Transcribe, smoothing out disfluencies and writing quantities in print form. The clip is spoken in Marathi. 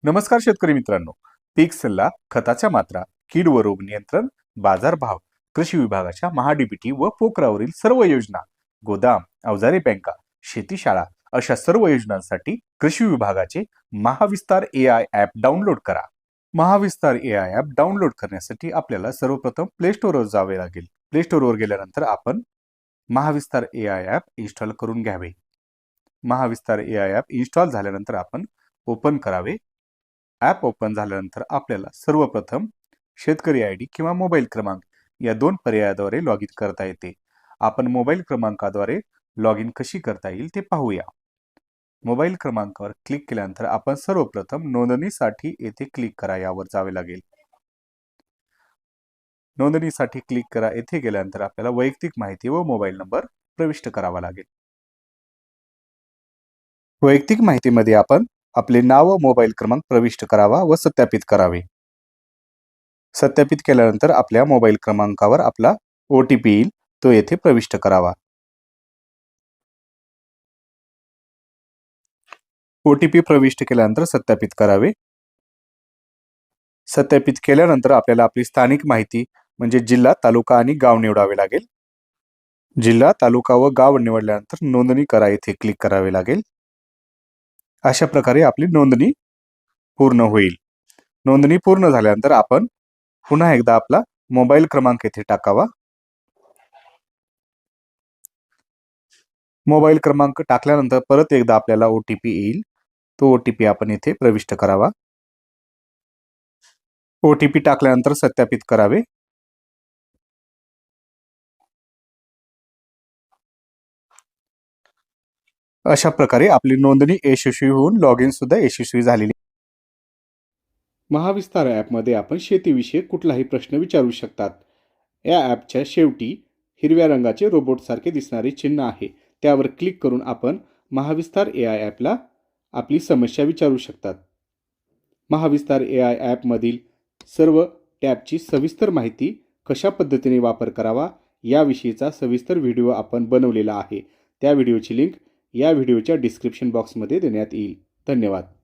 नमस्कार शेतकरी मित्रांनो, पीक सल्ला, खताच्या मात्रा, कीड व रोग नियंत्रण, बाजारभाव, कृषी विभागाच्या महाडीबीटी व पोखरावरील सर्व योजना, गोदाम, अवजारे बँका, शेती शाळा अशा सर्व योजनांसाठी कृषी विभागाचे महाविस्तार AI ॲप डाउनलोड करा. महाविस्तार AI ॲप डाउनलोड करण्यासाठी आपल्याला सर्वप्रथम प्ले स्टोअरवर जावे लागेल. प्ले स्टोअरवर गेल्यानंतर आपण महाविस्तार AI ॲप इन्स्टॉल करून घ्यावे. महाविस्तार AI ॲप इन्स्टॉल झाल्यानंतर आपण ओपन करावे. ॲप ओपन झाल्यानंतर आपल्याला सर्वप्रथम शेतकरी ID किंवा मोबाईल क्रमांक या दोन पर्यायाद्वारे लॉग इन करता येते. आपण मोबाईल क्रमांकाद्वारे लॉग इन कशी करता येईल ते पाहूया. मोबाईल क्रमांकावर क्लिक केल्यानंतर आपण सर्वप्रथम नोंदणीसाठी येथे क्लिक करा यावर जावे लागेल. नोंदणीसाठी क्लिक करा येथे गेल्यानंतर आपल्याला वैयक्तिक माहिती व मोबाईल नंबर प्रविष्ट करावा लागेल. वैयक्तिक माहितीमध्ये आपण आपले नाव व मोबाईल क्रमांक प्रविष्ट करावा व सत्यापित करावे. सत्यापित केल्यानंतर आपल्या मोबाईल क्रमांकावर आपला OTP येईल, तो येथे प्रविष्ट करावा. OTP प्रविष्ट केल्यानंतर सत्यापित करावे. सत्यापित केल्यानंतर आपल्याला आपली स्थानिक माहिती म्हणजे जिल्हा, तालुका आणि गाव निवडावे लागेल. जिल्हा, तालुका व गाव निवडल्यानंतर नोंदणी करा येथे क्लिक करावे लागेल. अशा प्रकारे आपली नोंदणी पूर्ण होईल. नोंदणी पूर्ण झाल्यानंतर आपण पुन्हा एकदा आपला मोबाईल क्रमांक येथे टाकावा. मोबाईल क्रमांक टाकल्यानंतर परत एकदा आपल्याला OTP येईल, तो OTP आपण येथे प्रविष्ट करावा. OTP टाकल्यानंतर सत्यापित करावे. अशा प्रकारे आपली नोंदणी यशस्वी होऊन लॉग इन सुद्धा यशस्वी झालेली. महाविस्तार ॲपमध्ये आपण शेतीविषयक कुठलाही प्रश्न विचारू शकतात. या ॲपच्या शेवटी हिरव्या रंगाचे रोबोटसारखे दिसणारे चिन्ह आहे, त्यावर क्लिक करून आपण महाविस्तार AI ॲपला आपली समस्या विचारू शकतात. महाविस्तार AI ॲपमधील सर्व टॅबची सविस्तर माहिती, कशा पद्धतीने वापर करावा याविषयीचा सविस्तर व्हिडिओ आपण बनवलेला आहे. त्या व्हिडिओची लिंक या व्हिडिओच्या डिस्क्रिप्शन बॉक्समध्ये देण्यात येईल. धन्यवाद.